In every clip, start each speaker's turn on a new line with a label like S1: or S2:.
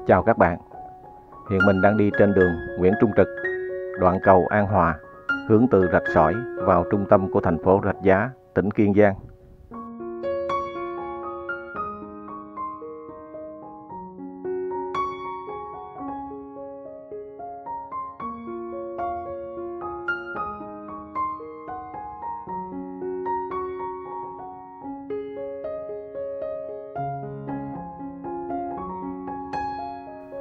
S1: Chào các bạn, hiện mình đang đi trên đường Nguyễn Trung Trực, đoạn cầu An Hòa, hướng từ Rạch Sỏi vào trung tâm của thành phố Rạch Giá, tỉnh Kiên Giang.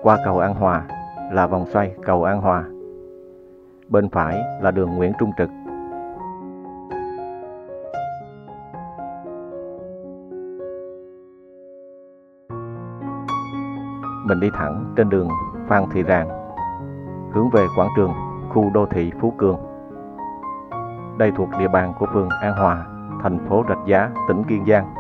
S1: Qua cầu An Hòa là vòng xoay cầu An Hòa. Bên phải là đường Nguyễn Trung Trực. Mình đi thẳng trên đường Phan Thị Ràng, hướng về quảng trường khu đô thị Phú Cường. Đây thuộc địa bàn của phường An Hòa, thành phố Rạch Giá, tỉnh Kiên Giang.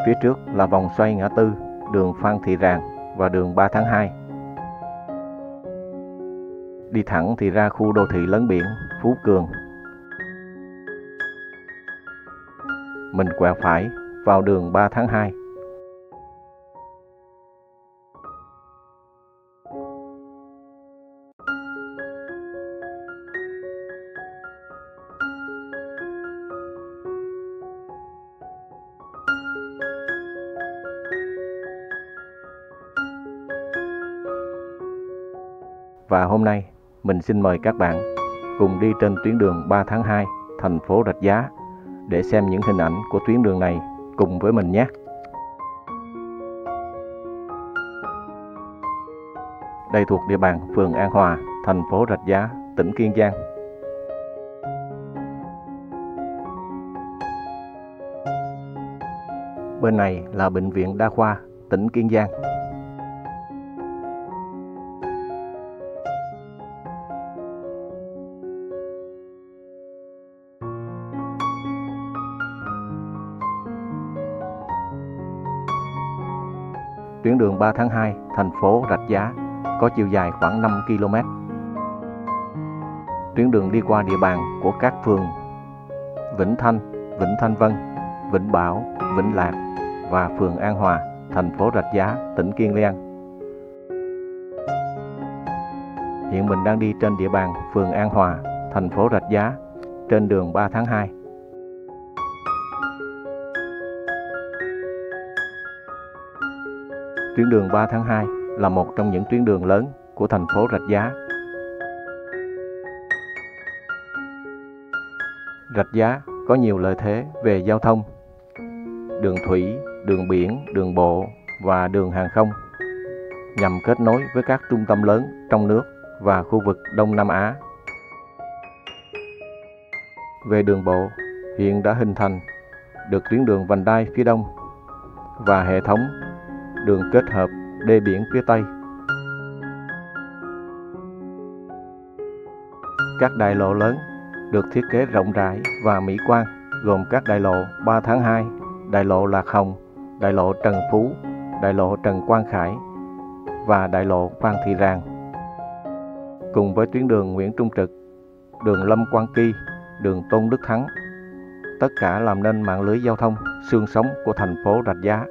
S1: Phía trước là vòng xoay ngã tư đường Phan Thị Ràng và đường 3 tháng 2. Đi thẳng thì ra khu đô thị lấn biển Phú Cường. Mình quẹo phải vào đường 3 tháng 2. Và hôm nay, mình xin mời các bạn cùng đi trên tuyến đường 3 tháng 2, thành phố Rạch Giá để xem những hình ảnh của tuyến đường này cùng với mình nhé. Đây thuộc địa bàn phường An Hòa, thành phố Rạch Giá, tỉnh Kiên Giang. Bên này là Bệnh viện Đa khoa tỉnh Kiên Giang. Tuyến đường 3 tháng 2, thành phố Rạch Giá có chiều dài khoảng 5 km. Tuyến đường đi qua địa bàn của các phường Vĩnh Thanh, Vĩnh Thanh Vân, Vĩnh Bảo, Vĩnh Lạc và phường An Hòa, thành phố Rạch Giá, tỉnh Kiên Giang. Hiện mình đang đi trên địa bàn phường An Hòa, thành phố Rạch Giá, trên đường 3 tháng 2. Tuyến đường 3 tháng 2 là một trong những tuyến đường lớn của thành phố Rạch Giá. Rạch Giá có nhiều lợi thế về giao thông, đường thủy, đường biển, đường bộ và đường hàng không, nhằm kết nối với các trung tâm lớn trong nước và khu vực Đông Nam Á. Về đường bộ, hiện đã hình thành được tuyến đường vành đai phía Đông và hệ thống đường kết hợp đê biển phía Tây. Các đại lộ lớn được thiết kế rộng rãi và mỹ quan, gồm các đại lộ 3 tháng 2, đại lộ Lạc Hồng, đại lộ Trần Phú, đại lộ Trần Quang Khải và đại lộ Phan Thị Ràng. Cùng với tuyến đường Nguyễn Trung Trực, đường Lâm Quang Kỳ, đường Tôn Đức Thắng, tất cả làm nên mạng lưới giao thông xương sống của thành phố Rạch Giá.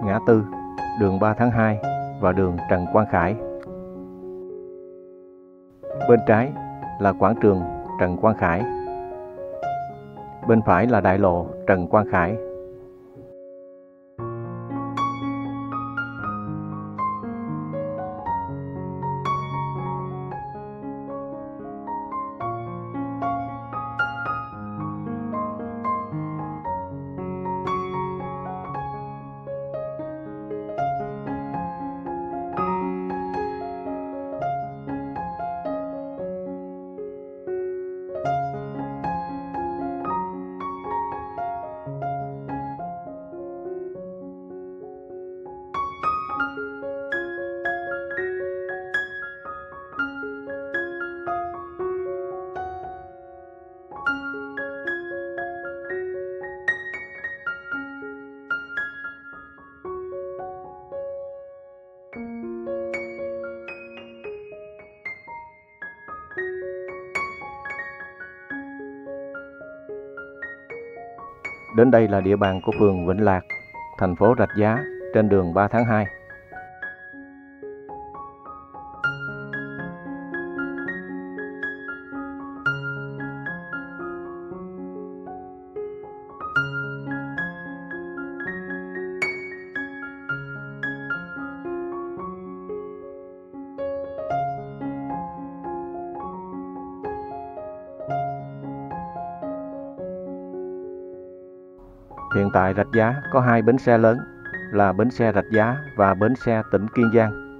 S1: ngã tư đường 3 tháng 2 và đường Trần Quang Khải. Bên trái là quảng trường Trần Quang Khải. Bên phải là đại lộ Trần Quang Khải. Đến đây là địa bàn của phường Vĩnh Lạc, thành phố Rạch Giá, trên đường 3 tháng 2. Hiện tại Rạch Giá có 2 bến xe lớn là bến xe Rạch Giá và bến xe tỉnh Kiên Giang.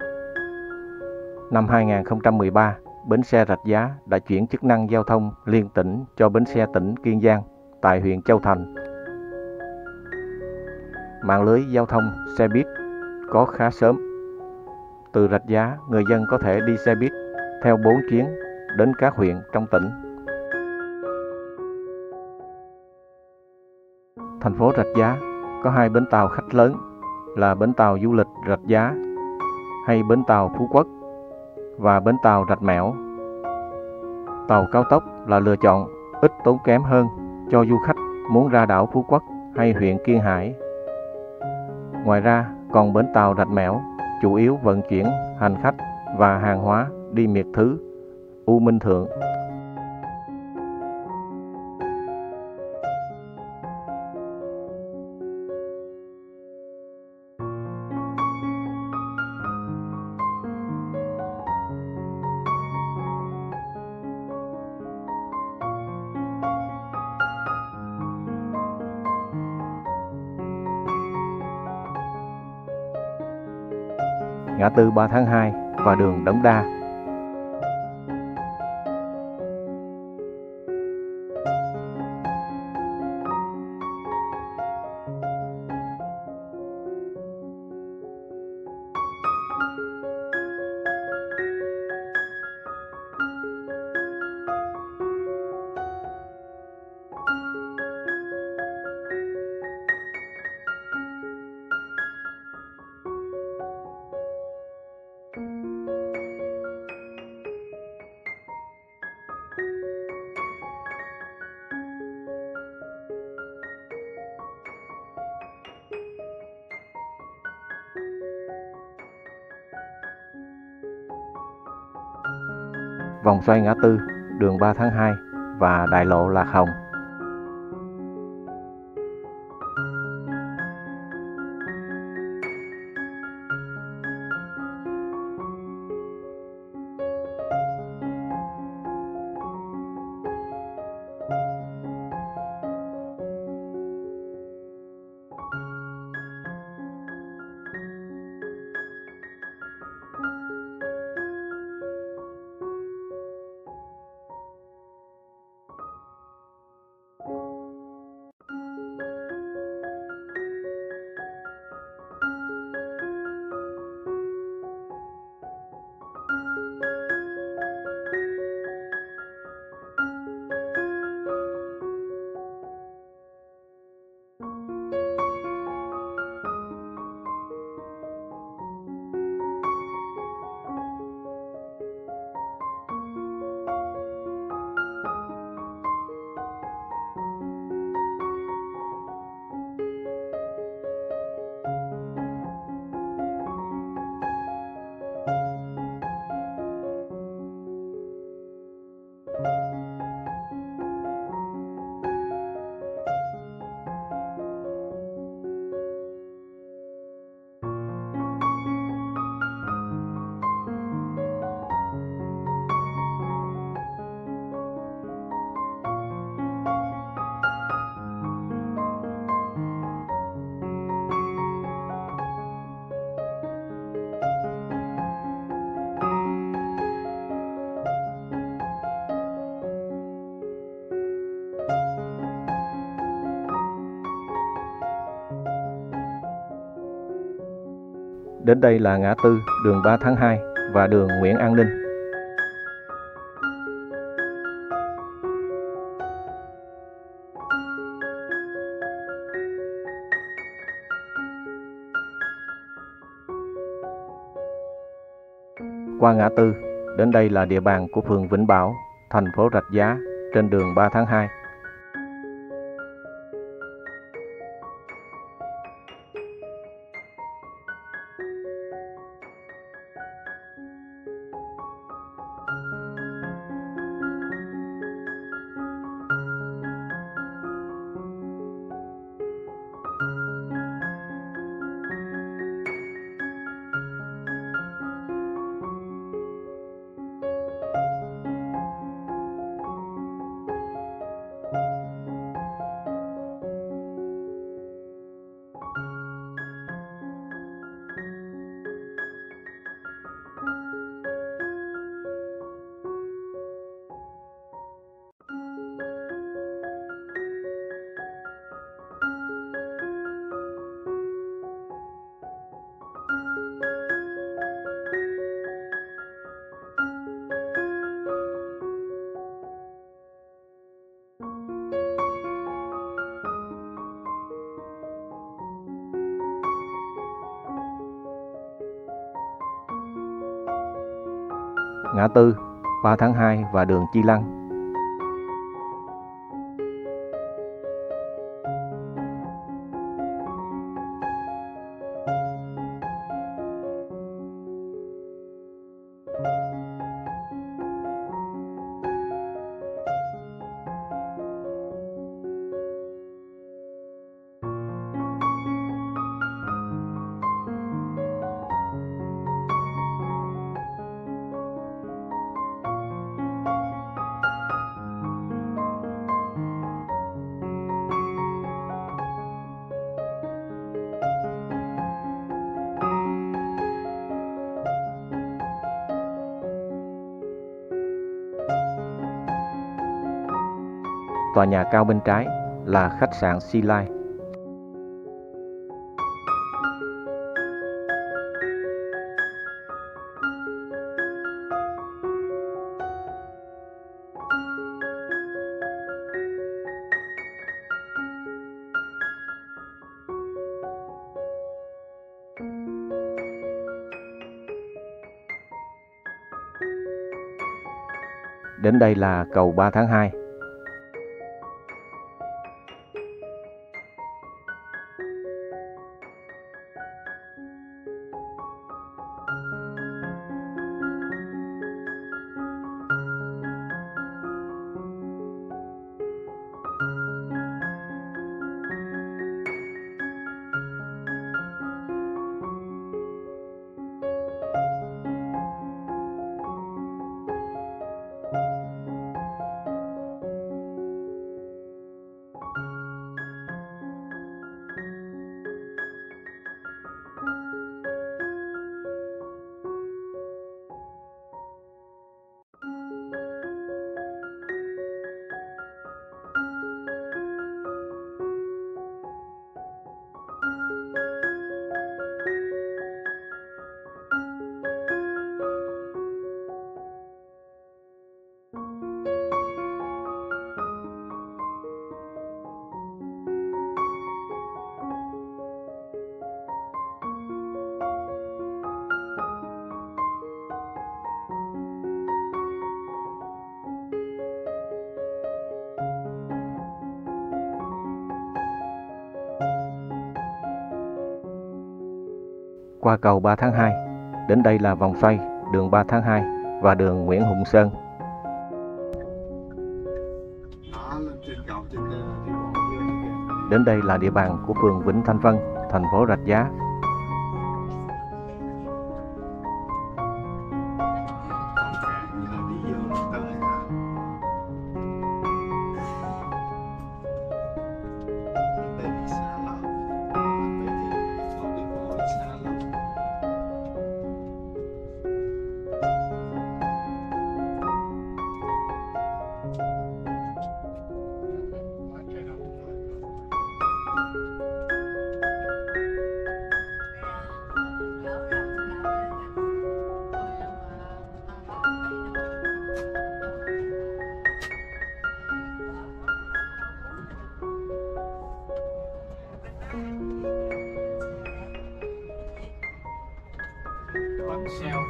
S1: Năm 2013, bến xe Rạch Giá đã chuyển chức năng giao thông liên tỉnh cho bến xe tỉnh Kiên Giang tại huyện Châu Thành. Mạng lưới giao thông xe buýt có khá sớm. Từ Rạch Giá, người dân có thể đi xe buýt theo 4 chuyến đến các huyện trong tỉnh. Thành phố Rạch Giá có 2 bến tàu khách lớn là bến tàu du lịch Rạch Giá hay bến tàu Phú Quốc và bến tàu Rạch Mẻo. Tàu cao tốc là lựa chọn ít tốn kém hơn cho du khách muốn ra đảo Phú Quốc hay huyện Kiên Hải. Ngoài ra, còn bến tàu Rạch Mẻo chủ yếu vận chuyển hành khách và hàng hóa đi Miệt Thứ, U Minh Thượng. Ngã tư 3 tháng 2 và đường Đống Đa. Vòng xoay ngã tư đường 3 tháng 2 và đại lộ Lạc Hồng. Đến đây là ngã tư đường 3 tháng 2 và đường Nguyễn An Ninh. Qua ngã tư, đến đây là địa bàn của phường Vĩnh Bảo, thành phố Rạch Giá, trên đường 3 tháng 2. Ngã tư 3 tháng 2 và đường Chi Lăng. Tòa nhà cao bên trái là khách sạn Sea Life. Đến đây là cầu 3 tháng 2. Qua cầu 3 tháng 2, đến đây là vòng xoay đường 3 tháng 2 và đường Nguyễn Hùng Sơn. Đến đây là địa bàn của phường Vĩnh Thanh Vân, thành phố Rạch Giá.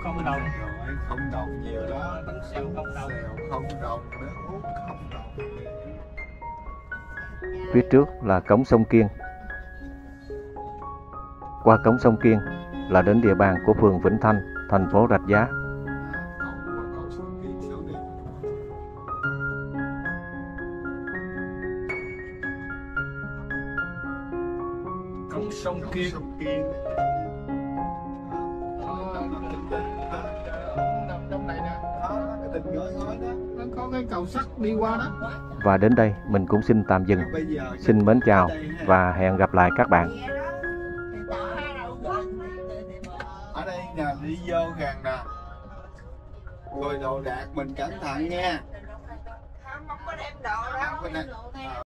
S2: không đồng.
S3: Rồi, không đồng nhiều đó.
S2: Bánh xèo không đồng.
S3: Xèo không đồng, nước uống không đồng.
S1: Phía trước là cổng sông Kiên. Qua cổng sông Kiên là đến địa bàn của phường Vĩnh Thanh, thành phố Rạch Giá.
S3: Cậu xuống Kiên xuống đi.
S2: Cổng sông Kiên. Trong này nè.
S3: Cái đình ngói ngói đó.
S2: Nó có cái cầu sắt đi qua đó.
S1: Và đến đây mình cũng xin tạm dừng.
S3: Bây giờ
S1: Xin mến chào và hẹn gặp lại các bạn.
S3: ở đây nè, đi vô gần nè. Rồi đồ đạc mình cẩn thận nha.
S4: Không có đem đồ đâu.
S3: Không có đem-